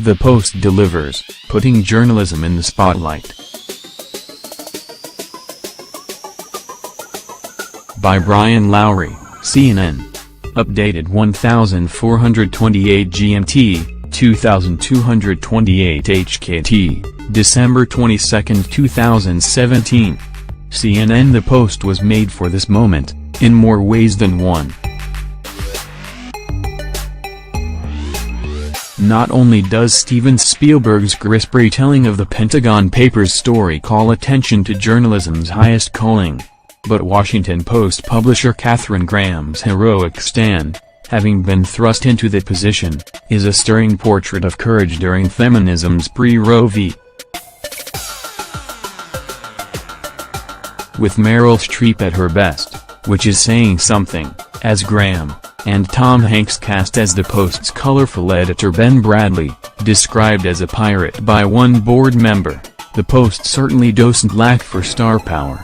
The Post delivers, putting journalism in the spotlight. By Brian Lowry, CNN. Updated 1428 GMT, 2228 HKT, December 22, 2017. CNN. The Post was made for this moment, in more ways than one. Not only does Steven Spielberg's crisp retelling of the Pentagon Papers story call attention to journalism's highest calling, but Washington Post publisher Katharine Graham's heroic stand, having been thrust into the position, is a stirring portrait of courage during feminism's pre-Roe v. With Meryl Streep at her best, which is saying something, as Graham, and Tom Hanks cast as the Post's colorful editor Ben Bradlee, described as a pirate by one board member. The Post certainly doesn't lack for star power.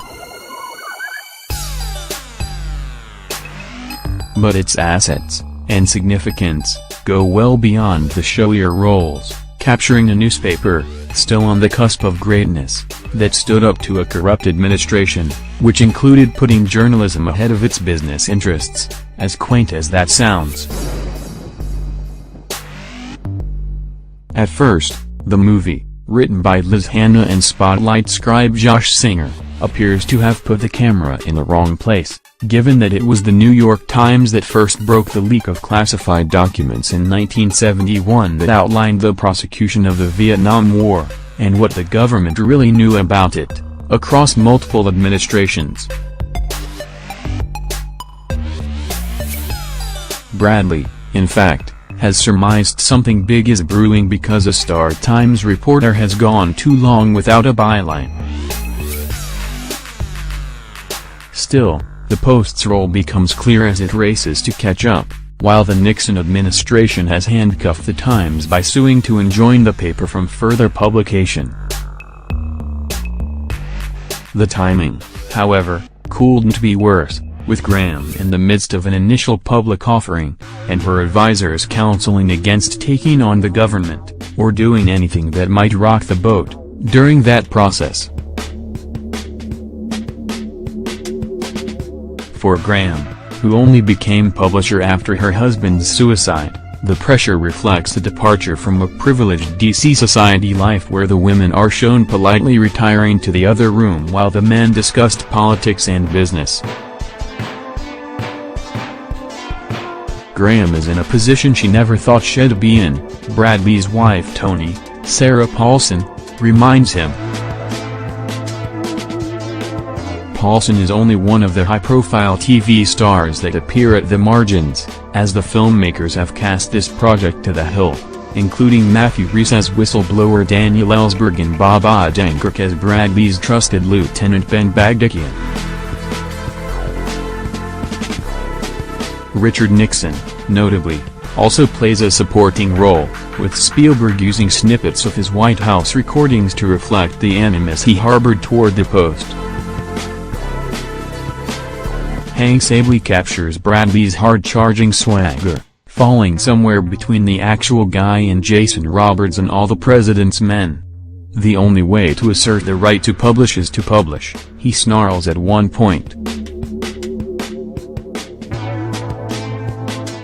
But its assets, and significance, go well beyond the showier roles, capturing a newspaper, still on the cusp of greatness, that stood up to a corrupt administration, which included putting journalism ahead of its business interests, as quaint as that sounds. At first, the movie, written by Liz Hanna and Spotlight scribe Josh Singer, appears to have put the camera in the wrong place, given that it was the New York Times that first broke the leak of classified documents in 1971 that outlined the prosecution of the Vietnam War, and what the government really knew about it, across multiple administrations. Bradlee, in fact, has surmised something big is brewing because a Star Times reporter has gone too long without a byline. Still, the Post's role becomes clear as it races to catch up, while the Nixon administration has handcuffed the Times by suing to enjoin the paper from further publication. The timing, however, couldn't be worse, with Graham in the midst of an initial public offering, and her advisors counseling against taking on the government, or doing anything that might rock the boat, during that process. For Graham, who only became publisher after her husband's suicide, the pressure reflects a departure from a privileged DC society life where the women are shown politely retiring to the other room while the men discussed politics and business. Graham is in a position she never thought she'd be in, Bradlee's wife Toni, Sarah Paulson, reminds him. Paulson is only one of the high-profile TV stars that appear at the margins, as the filmmakers have cast this project to the hilt, including Matthew Rhys as whistleblower Daniel Ellsberg and Bob Odenkirk as Bradlee's trusted Lieutenant Ben Bagdikian. Richard Nixon, notably, also plays a supporting role, with Spielberg using snippets of his White House recordings to reflect the animus he harbored toward the Post. Hanks ably captures Bradlee's hard-charging swagger, falling somewhere between the actual guy and Jason Roberts and All the President's Men. The only way to assert the right to publish is to publish, he snarls at one point.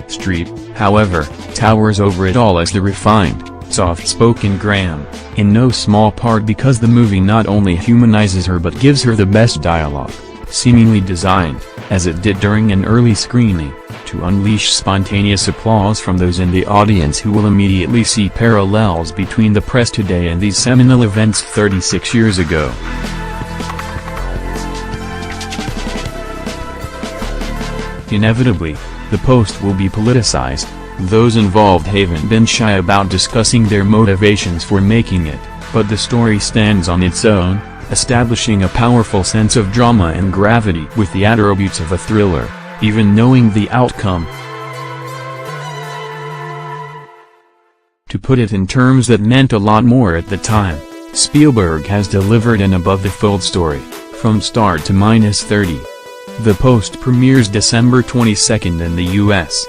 Streep, however, towers over it all as the refined, soft-spoken Graham, in no small part because the movie not only humanizes her but gives her the best dialogue, seemingly designed, as it did during an early screening, to unleash spontaneous applause from those in the audience who will immediately see parallels between the press today and these seminal events 36 years ago. Inevitably, the Post will be politicized. Those involved haven't been shy about discussing their motivations for making it, but the story stands on its own, establishing a powerful sense of drama and gravity with the attributes of a thriller, even knowing the outcome. To put it in terms that meant a lot more at the time, Spielberg has delivered an above-the-fold story, from start to -30. The Post premieres December 22 in the U.S.